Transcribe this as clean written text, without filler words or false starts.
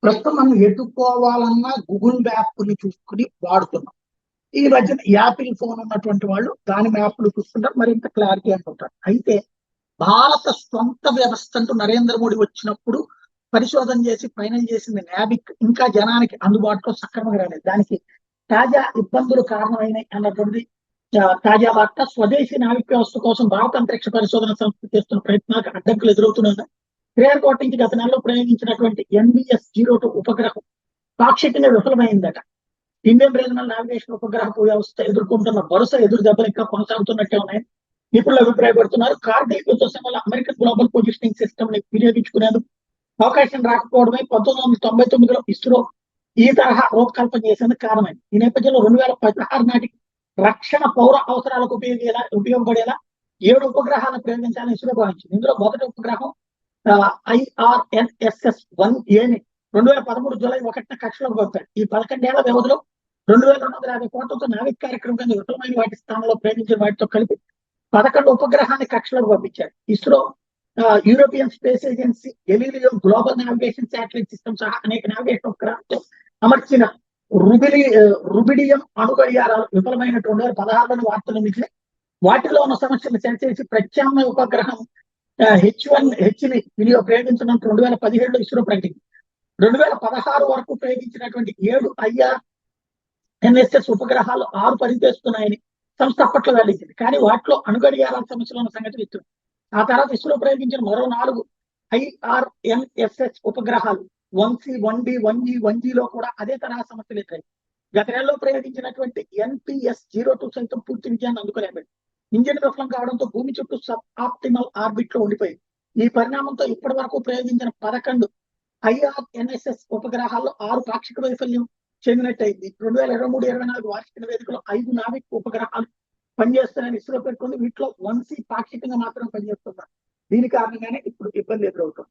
ప్రస్తుతం మనం ఎటుపోవాలన్నా Google map ని చూసుకుని వాడుతున్నాం. ఈ మధ్యన యాపిల్ ఫోన్ ఉన్నటువంటి వాళ్ళు దాని మ్యాప్లు చూసుకుంటారు, మరింత క్లారిటీ అనుకుంటారు. అయితే భారత స్వంత వ్యవస్థ అంటూ నరేంద్ర మోడీ వచ్చినప్పుడు పరిశోధన చేసి ఫైనల్ చేసింది నావిక్ ఇంకా జనానికి అందుబాటులో సక్రమంగా రాలేదు. దానికి తాజా ఇబ్బందులు కారణమైనాయి అన్నటువంటి తాజా వార్త. స్వదేశీ నావిక్ వ్యవస్థ కోసం భారత అంతరిక్ష పరిశోధన సంస్థ చేస్తున్న ప్రయత్నాలకు అడ్డంకులు ఎదురవుతున్నాయి. శ్రీహరికోట నుంచి గత నెలలో ప్రయోగించినటువంటి NBS-02 ఉపగ్రహం పాక్షికంగా విఫలమైందట. ఇండియన్ రీజనల్ నావిగేషన్ ఉపగ్రహపు వ్యవస్థ ఎదుర్కొంటున్న వరుస ఎదురు దెబ్బలు ఇంకా కొనసాగుతున్నట్టే ఉన్నాయి. నిపుణులు అభిప్రాయపడుతున్నారు. కార్గిల్ యుద్ధ సమయంలో అమెరికన్ గ్లోబల్ పొజిషనింగ్ సిస్టమ్ ని వినియోగించుకునేందుకు అవకాశం రాకపోవడమే 1999లో ఇస్రో ఈ తరహా రూపకల్పన చేసేందుకు కారణమైంది. ఈ నేపథ్యంలో 2016 నాటికి రక్షణ పౌర అవసరాలకు ఉపయోగపడేలా 7 ఉపగ్రహాలను ప్రయోగించాలని ఇస్రో భావించింది. ఇందులో మొదటి ఉపగ్రహం IRNSS-1Aని 2013 జూలై 1న కక్షలోకి పంపారు. ఈ 11 ఏళ్ల వ్యవధిలో 2250 కోట్లతో నావిక్ కార్యక్రమం కింద విఫలమైన వాటి స్థానంలో ప్రయోగించిన వాటితో కలిపి 11 ఉపగ్రహాన్ని కక్షలోకి పంపించారు. ISRO, European space agency, Galileo, global navigation satellite system సహా అనేక నావిగేషన్ ఉపగ్రహాలతో అమర్చిన రుబిడియం అణుగడియారాలు విఫలమైన 2016లోని వార్తలు మిగిలి వాటిలో ఉన్న సమస్యలు సరిచేసి ప్రత్యామ్నాయ ఉపగ్రహం H1H ని ప్రయోగించినంత 2017లో ఇస్రో ప్రకటించింది. 2016 వరకు ప్రయోగించినటువంటి 7 IRNSS ఉపగ్రహాలు 6 పనిచేస్తున్నాయని సంస్థ అప్పట్లో వెల్లడించింది. కానీ వాటిలో అణుగడియారాల సమస్యలు ఉన్న సంగతి విత్తు. ఆ తర్వాత ఇస్రో ప్రయోగించిన మరో 4 IRNSS ఉపగ్రహాలు 1C, 1D, 1E, 1Gలో కూడా అదే తరహా సమస్యలు ఎదురయ్యాయి. గత నెలలో ప్రయోగించినటువంటి NPS-02 సైతం పూర్తి విజయాన్ని అందుకోలేకపోయింది. ఇంజిన్ విఫలం కావడంతో భూమి చుట్టూ సబ్ ఆప్టిమల్ ఆర్బిట్ లో ఉండిపోయింది. ఈ పరిణామంతో ఇప్పటి వరకు ప్రయోగించిన 11 IRNSS ఉపగ్రహాల్లో 6 పాక్షిక వైఫల్యం చెందినట్టయింది. 2023-24 వార్షిక నివేదికలో 5 నావిక్ ఉపగ్రహాలు పనిచేస్తున్నాయని ఇస్రో పేర్కొంది. వీటిలో 1C పాక్షికంగా మాత్రమే పనిచేస్తున్నారు. దీని కారణంగానే ఇప్పుడు ఇబ్బంది ఎదురవుతుంది.